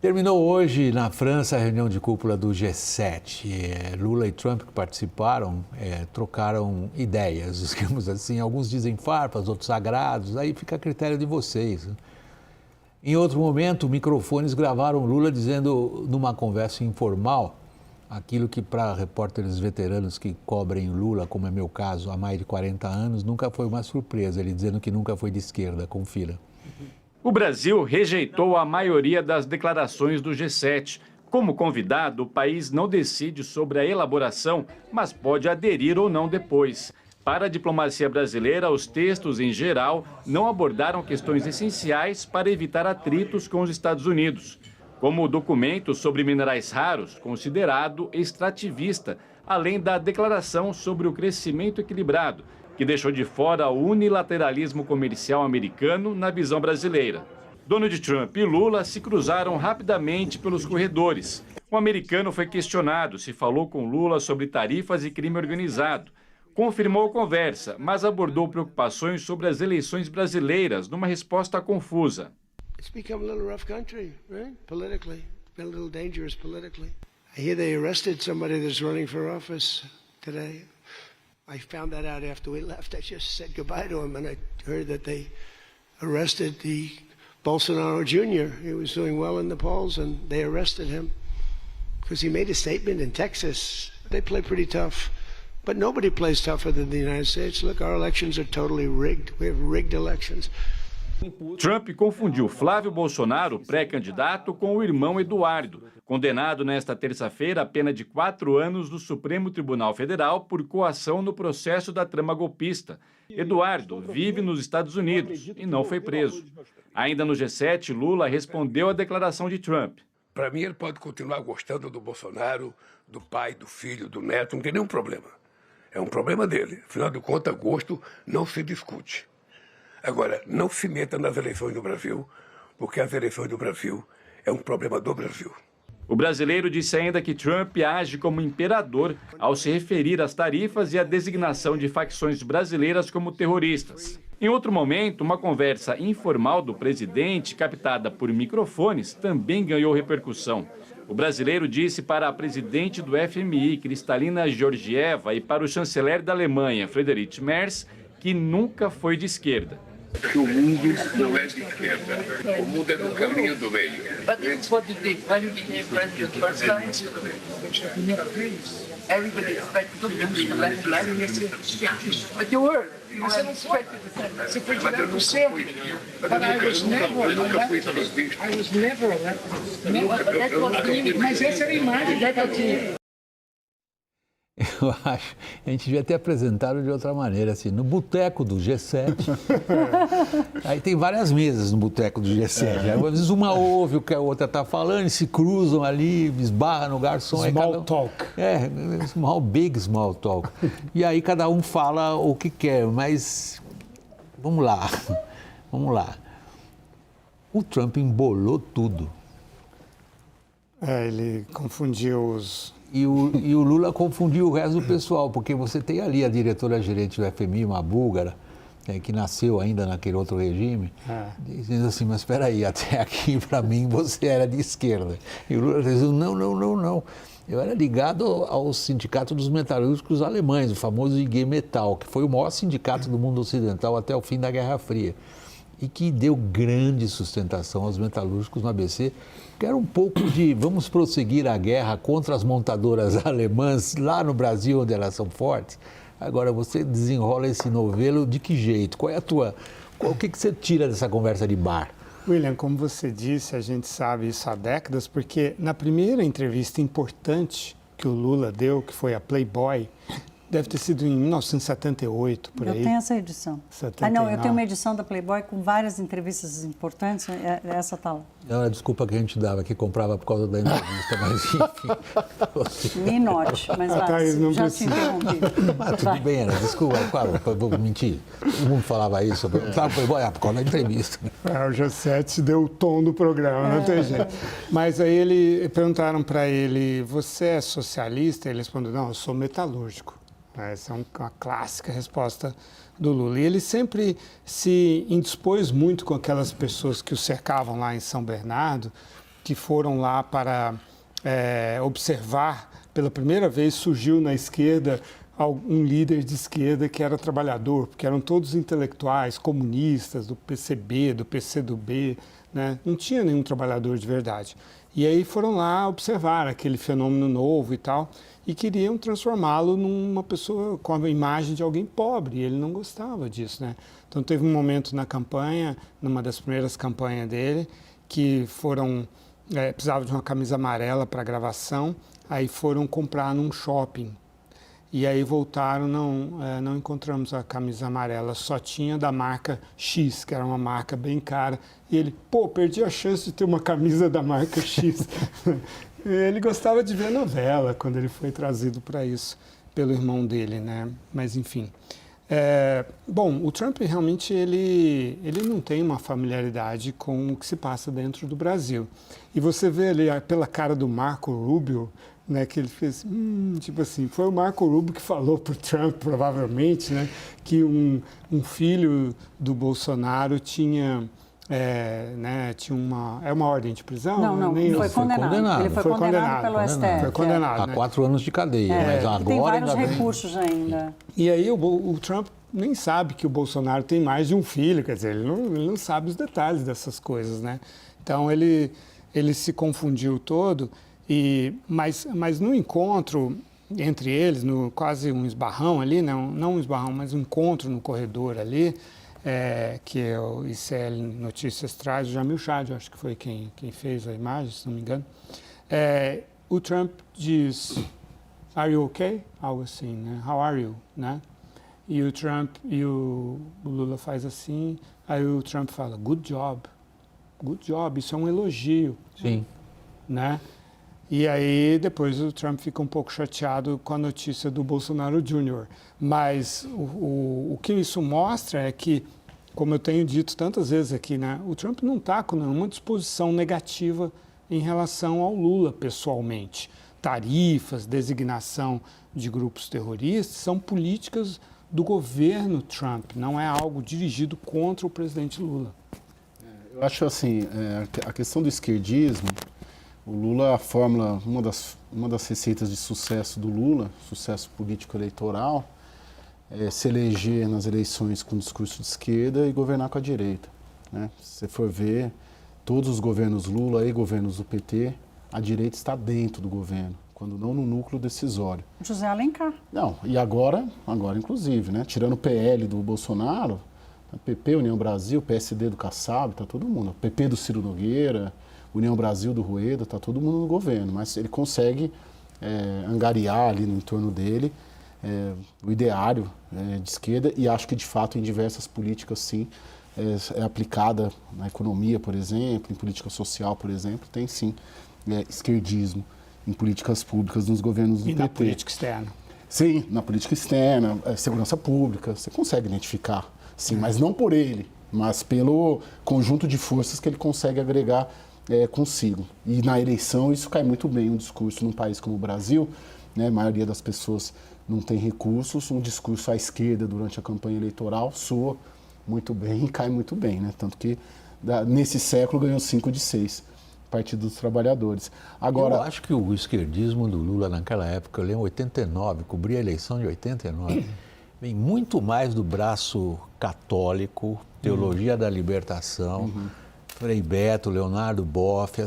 Terminou hoje na França a reunião de cúpula do G7. Lula e Trump, que participaram, trocaram ideias, digamos assim. Alguns dizem farpas, outros sagrados, aí fica a critério de vocês. Em outro momento, microfones gravaram Lula dizendo, numa conversa informal, aquilo que para repórteres veteranos que cobrem Lula, como é meu caso, há mais de 40 anos, nunca foi uma surpresa. Ele dizendo que nunca foi de esquerda, confira. O Brasil rejeitou a maioria das declarações do G7. Como convidado, o país não decide sobre a elaboração, mas pode aderir ou não depois. Para a diplomacia brasileira, os textos, em geral, não abordaram questões essenciais para evitar atritos com os Estados Unidos, como o documento sobre minerais raros, considerado extrativista, além da declaração sobre o crescimento equilibrado, que deixou de fora o unilateralismo comercial americano na visão brasileira. Donald Trump e Lula se cruzaram rapidamente pelos corredores. O americano foi questionado se falou com Lula sobre tarifas e crime organizado. Confirmou a conversa, mas abordou preocupações sobre as eleições brasileiras numa resposta confusa. It's become a little rough country, right? Politically. It's been a little dangerous politically. I hear they arrested somebody that's running for office today. I found that out after we left. I just said goodbye to him, and I heard that they arrested the Bolsonaro Jr. He was doing well in the polls, and they arrested him because he made a statement in Texas. They play pretty tough, but nobody plays tougher than the United States. Look, our elections are totally rigged. We have rigged elections. Trump confundiu Flávio Bolsonaro, pré-candidato, com o irmão Eduardo, condenado nesta terça-feira a pena de 4 anos no Supremo Tribunal Federal por coação no processo da trama golpista. Eduardo vive nos Estados Unidos e não foi preso. Ainda no G7, Lula respondeu à declaração de Trump. Para mim, ele pode continuar gostando do Bolsonaro, do pai, do filho, do neto, não tem nenhum problema. É um problema dele. Afinal de contas, gosto não se discute. Agora, não se meta nas eleições do Brasil, porque as eleições do Brasil é um problema do Brasil. O brasileiro disse ainda que Trump age como imperador ao se referir às tarifas e à designação de facções brasileiras como terroristas. Em outro momento, uma conversa informal do presidente, captada por microfones, também ganhou repercussão. O brasileiro disse para a presidente do FMI, Kristalina Georgieva, e para o chanceler da Alemanha, Friedrich Merz, que nunca foi de esquerda. Que o mundo não é de esquerda, o mundo é do caminho do meio. But what do you think? When you became president first time, everybody expected to be the left. But you were. You were expected to be. Mas eu nunca fui. Eu nunca fui transvista. I was never elected. Mas essa era a imagem que eu tinha. Eu acho, a gente devia ter apresentado de outra maneira, assim, no boteco do G7. Aí tem várias mesas no boteco do G7. Às vezes uma ouve o que a outra está falando, e se cruzam ali, esbarram no garçom. Small talk. Big small talk. E aí cada um fala o que quer, mas vamos lá. O Trump embolou tudo. Ele confundiu os... E o Lula confundiu o resto do pessoal, porque você tem ali a diretora-gerente do FMI, uma búlgara, que nasceu ainda naquele outro regime, dizendo assim, mas espera aí, até aqui para mim você era de esquerda. E o Lula dizendo, não. Eu era ligado ao sindicato dos metalúrgicos alemães, o famoso IG Metall, que foi o maior sindicato do mundo ocidental até o fim da Guerra Fria, e que deu grande sustentação aos metalúrgicos no ABC, que era um pouco de vamos prosseguir a guerra contra as montadoras alemãs lá no Brasil, onde elas são fortes. Agora, você desenrola esse novelo de que jeito? Qual é a tua... O que você tira dessa conversa de bar? William, como você disse, a gente sabe isso há décadas, porque na primeira entrevista importante que o Lula deu, que foi a Playboy, deve ter sido em 1978, por aí. Eu tenho essa edição. 79. Eu tenho uma edição da Playboy com várias entrevistas importantes, essa tá lá. Era a desculpa que a gente dava, que comprava por causa da entrevista, mas enfim. Me note, mas já te interrompi. Tudo bem, Ana, desculpa, eu vou mentir. Todo mundo falava isso, por causa da entrevista. O G7 deu o tom do programa, não tem jeito. Mas aí perguntaram para ele, você é socialista? Ele respondeu, não, eu sou metalúrgico. Essa é uma clássica resposta do Lula. E ele sempre se indispôs muito com aquelas pessoas que o cercavam lá em São Bernardo, que foram lá para observar. Pela primeira vez surgiu na esquerda um líder de esquerda que era trabalhador, porque eram todos intelectuais, comunistas, do PCB, do PCdoB, né? Não tinha nenhum trabalhador de verdade. E aí foram lá observar aquele fenômeno novo e tal, e queriam transformá-lo numa pessoa com a imagem de alguém pobre, e ele não gostava disso, né? Então teve um momento na campanha, numa das primeiras campanhas dele, que precisava de uma camisa amarela para gravação, aí foram comprar num shopping. E aí voltaram, não encontramos a camisa amarela, só tinha da marca X, que era uma marca bem cara. E ele, perdi a chance de ter uma camisa da marca X. Ele gostava de ver novela quando ele foi trazido para isso pelo irmão dele, né? Mas enfim. O Trump realmente ele não tem uma familiaridade com o que se passa dentro do Brasil. E você vê ali pela cara do Marco Rubio, né, que ele fez, tipo assim, foi o Marco Rubio que falou para o Trump, provavelmente, né, que um filho do Bolsonaro tinha uma ordem de prisão? Não, foi condenado. Ele foi condenado pelo STF. Foi condenado, a 4 anos de cadeia, mas agora tem vários ainda recursos ainda. E aí o Trump nem sabe que o Bolsonaro tem mais de um filho, quer dizer, ele não sabe os detalhes dessas coisas, né? Então ele se confundiu todo. Mas no encontro entre eles, quase um esbarrão ali, não um esbarrão, mas um encontro no corredor ali, que o ICL Notícias traz, o Jamil Chad, acho que foi quem fez a imagem, se não me engano, o Trump diz, "Are you okay?" Algo assim, né? "How are you?" Né? E o Trump e o Lula faz assim, aí o Trump fala, "Good job." Good job, isso é um elogio. Sim. Né? E aí depois o Trump fica um pouco chateado com a notícia do Bolsonaro Jr. Mas o que isso mostra é que, como eu tenho dito tantas vezes aqui, né, o Trump não está com nenhuma disposição negativa em relação ao Lula pessoalmente. Tarifas, designação de grupos terroristas são políticas do governo Trump, não é algo dirigido contra o presidente Lula. Eu acho assim, a questão do esquerdismo, o Lula, a fórmula, uma das receitas de sucesso do Lula, sucesso político eleitoral, é se eleger nas eleições com discurso de esquerda e governar com a direita, né? Se você for ver, todos os governos Lula e governos do PT, a direita está dentro do governo, quando não no núcleo decisório. José Alencar. Não, e agora inclusive, né? Tirando o PL do Bolsonaro, PP, União Brasil, PSD do Kassab, está todo mundo. PP do Ciro Nogueira, União Brasil do Rueda, está todo mundo no governo, mas ele consegue angariar ali no entorno dele o ideário de esquerda, e acho que de fato em diversas políticas sim, é aplicada na economia, por exemplo, em política social, por exemplo, tem sim esquerdismo em políticas públicas nos governos do PT. E na política externa? Sim, na política externa, segurança pública, você consegue identificar, sim, mas não por ele, mas pelo conjunto de forças que ele consegue agregar consigo. E na eleição isso cai muito bem, um discurso num país como o Brasil, né, a maioria das pessoas não tem recursos, um discurso à esquerda durante a campanha eleitoral soa muito bem e cai muito bem, né? Tanto que nesse século ganhou 5 de 6, Partido dos Trabalhadores. Agora, eu acho que o esquerdismo do Lula naquela época, eu lembro, em 89, cobri a eleição de 89, vem muito mais do braço católico, teologia da libertação, Frei Beto, Leonardo Boff,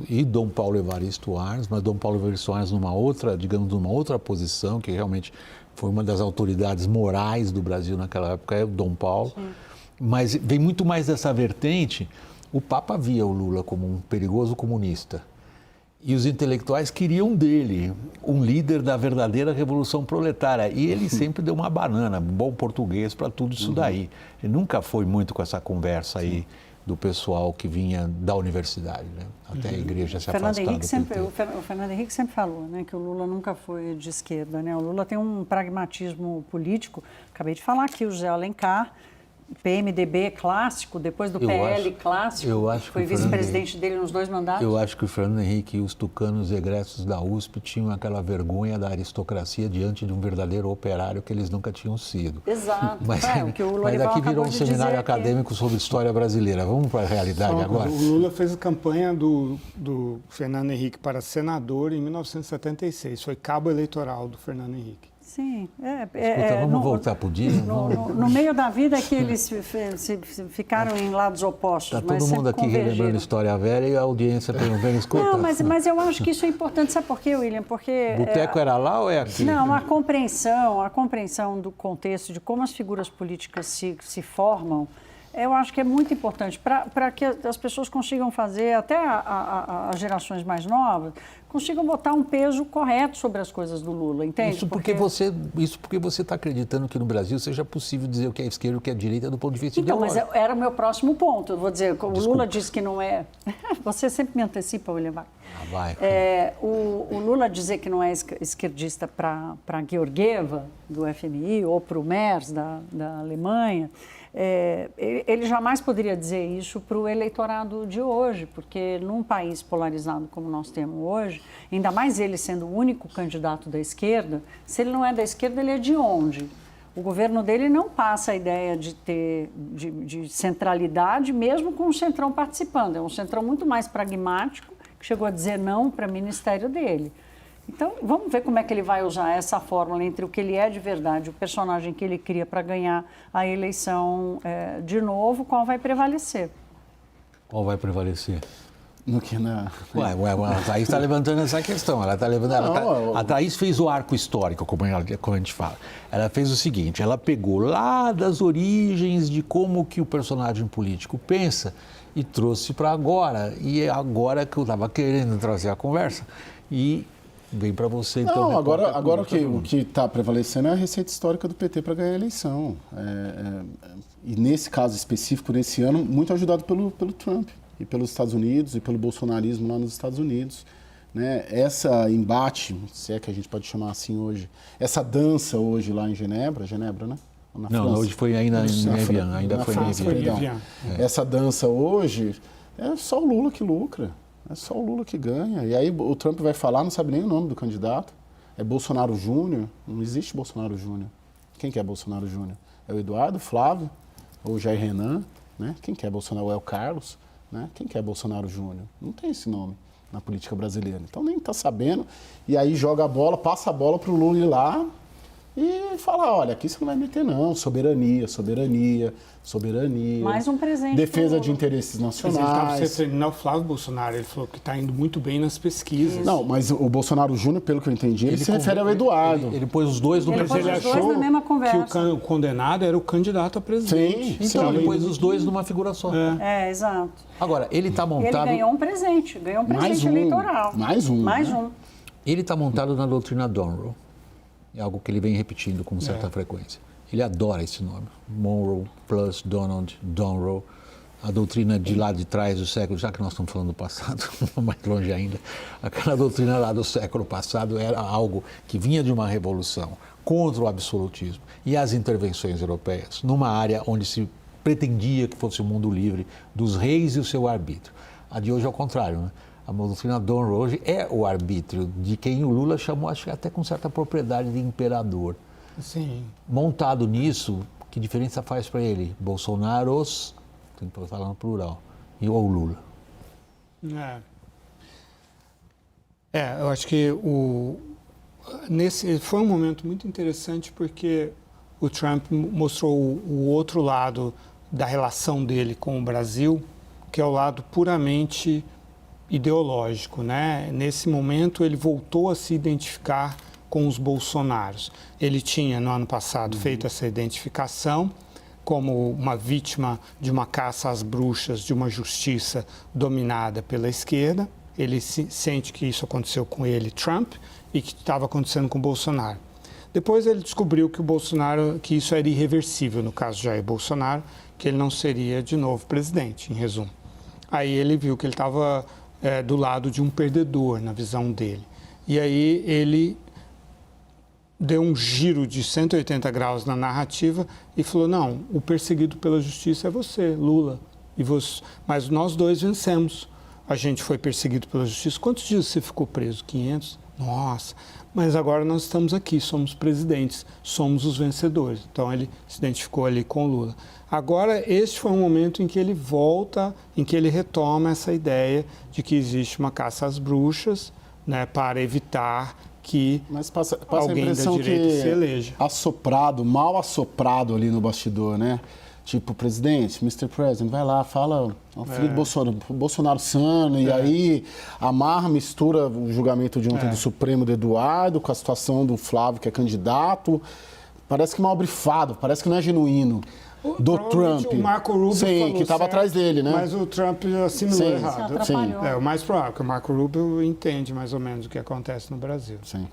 e Dom Paulo Evaristo Arnes, mas Dom Paulo Evaristo Arnes numa outra posição, que realmente foi uma das autoridades morais do Brasil naquela época, é o Dom Paulo. Sim. Mas vem muito mais dessa vertente. O Papa via o Lula como um perigoso comunista. E os intelectuais queriam dele um líder da verdadeira revolução proletária. E ele sempre deu uma banana, bom português, para tudo isso daí. Ele nunca foi muito com essa conversa aí do pessoal que vinha da universidade, né? Até a igreja se afastar do PT. O Fernando Henrique sempre falou, né, que o Lula nunca foi de esquerda, né? O Lula tem um pragmatismo político. Acabei de falar aqui, o José Alencar PMDB clássico, depois do PL clássico, eu acho que foi vice-presidente dele nos 2 mandatos. Eu acho que o Fernando Henrique e os tucanos egressos da USP tinham aquela vergonha da aristocracia diante de um verdadeiro operário que eles nunca tinham sido. Exato. Mas, o que o mas Lorival aqui virou um seminário acadêmico sobre história brasileira. Vamos para a realidade agora? O Lula fez a campanha do Fernando Henrique para senador em 1976. Foi cabo eleitoral do Fernando Henrique. Sim. Escuta, vamos voltar para o dia? No meio da vida é que eles ficaram em lados opostos. Está todo mundo aqui relembrando história velha e a audiência perguntando, escuta. Não, mas eu acho que isso é importante. Sabe por quê, William? Porque... Boteco era lá ou é aqui? Não, a compreensão do contexto, de como as figuras políticas se formam, eu acho que é muito importante para que as pessoas consigam fazer, até as gerações mais novas, consigam botar um peso correto sobre as coisas do Lula, entende? Isso porque você está acreditando que no Brasil seja possível dizer o que é esquerda e o que é direita do ponto de vista ideológico. Mas era o meu próximo ponto. Eu vou dizer, o Lula diz que não é... Você sempre me antecipa, William. Vai. O Lula dizer que não é esquerdista para a Georgieva, do FMI, ou para o Merz, da Alemanha... ele jamais poderia dizer isso para o eleitorado de hoje, porque num país polarizado como nós temos hoje, ainda mais ele sendo o único candidato da esquerda, se ele não é da esquerda, ele é de onde? O governo dele não passa a ideia de centralidade, mesmo com o Centrão participando. É um Centrão muito mais pragmático, que chegou a dizer não para o ministério dele. Então, vamos ver como é que ele vai usar essa fórmula entre o que ele é de verdade, o personagem que ele cria para ganhar a eleição de novo, qual vai prevalecer. Qual vai prevalecer? No que na... a Thaís está levantando essa questão. A Thaís fez o arco histórico, como a gente fala. Ela fez o seguinte, ela pegou lá das origens de como que o personagem político pensa e trouxe para agora. E é agora que eu estava querendo trazer a conversa. E vem para você, então. Não, agora o que está prevalecendo é a receita histórica do PT para ganhar a eleição. E nesse caso específico, nesse ano, muito ajudado pelo Trump e pelos Estados Unidos e pelo bolsonarismo lá nos Estados Unidos. Né? Essa embate, se é que a gente pode chamar assim hoje, essa dança hoje lá em Genebra, né? Não, hoje foi ainda em Evian, ainda foi em Evian. Essa dança hoje é só o Lula que lucra. É só o Lula que ganha. E aí o Trump vai falar, não sabe nem o nome do candidato. É Bolsonaro Júnior. Não existe Bolsonaro Júnior. Quem que é Bolsonaro Júnior? É o Eduardo, Flávio, ou o Jair Renan, né? Quem que é Bolsonaro? É o Carlos, né? Quem que é Bolsonaro Júnior? Não tem esse nome na política brasileira. Então nem está sabendo. E aí joga a bola, passa a bola para o Lula ir lá e falar, olha, aqui você não vai meter não, soberania. Mais um presente. Defesa de interesses nacionais. Mas ele estava se referindo ao Flávio Bolsonaro, ele falou que está indo muito bem nas pesquisas. Isso. Não, mas o Bolsonaro Júnior, pelo que eu entendi, ele se refere ao Eduardo. Ele pôs os dois no presidente. Ele achou na mesma conversa. Que o condenado era o candidato a presidente. Sim, então ele pôs os dois numa figura só. Exato. Agora, ele está montado... Ele ganhou um presente eleitoral. Mais um. Ele está montado na doutrina Monroe. É algo que ele vem repetindo com certa frequência. Ele adora esse nome. Monroe plus Donald, Monroe. A doutrina de lá de trás do século, já que nós estamos falando do passado, mais longe ainda, aquela doutrina lá do século passado era algo que vinha de uma revolução contra o absolutismo e as intervenções europeias, numa área onde se pretendia que fosse o mundo livre dos reis e o seu arbítrio. A de hoje é o contrário, né? A doutrina Monroe hoje é o arbítrio de quem o Lula chamou, acho que até com certa propriedade, de imperador. Sim. Montado nisso, que diferença faz para ele? Bolsonaros, tem que falar no plural, e o Lula. Eu acho que foi um momento muito interessante porque o Trump mostrou o outro lado da relação dele com o Brasil, que é o lado puramente ideológico, né? Nesse momento ele voltou a se identificar com os Bolsonaros. Ele tinha no ano passado feito essa identificação como uma vítima de uma caça às bruxas, de uma justiça dominada pela esquerda. Ele sente que isso aconteceu com ele, Trump, e que estava acontecendo com o Bolsonaro. Depois ele descobriu que isso era irreversível no caso de Jair Bolsonaro, que ele não seria de novo presidente, em resumo. Aí ele viu que ele estava do lado de um perdedor, na visão dele. E aí ele deu um giro de 180 graus na narrativa e falou, não, o perseguido pela justiça é você, Lula. Mas nós dois vencemos. A gente foi perseguido pela justiça. Quantos dias você ficou preso? 500? Nossa, mas agora nós estamos aqui, somos presidentes, somos os vencedores. Então ele se identificou ali com o Lula. Agora, este foi um momento em que ele volta, em que ele retoma essa ideia de que existe uma caça às bruxas, né, para evitar que passa alguém a impressão da direita que se eleja. Assoprado, mal assoprado ali no bastidor, né? Tipo, presidente, Mr. President, vai lá, fala ao filho do Bolsonaro sano, e aí amarra, mistura o julgamento de ontem do Supremo do Eduardo com a situação do Flávio, que é candidato. Parece que mal brifado, parece que não é genuíno. Do Trump. O Marco Rubio falou que estava atrás dele, né? Mas o Trump assimilou errado. Sim. É o mais provável, que o Marco Rubio entende mais ou menos o que acontece no Brasil. Sim.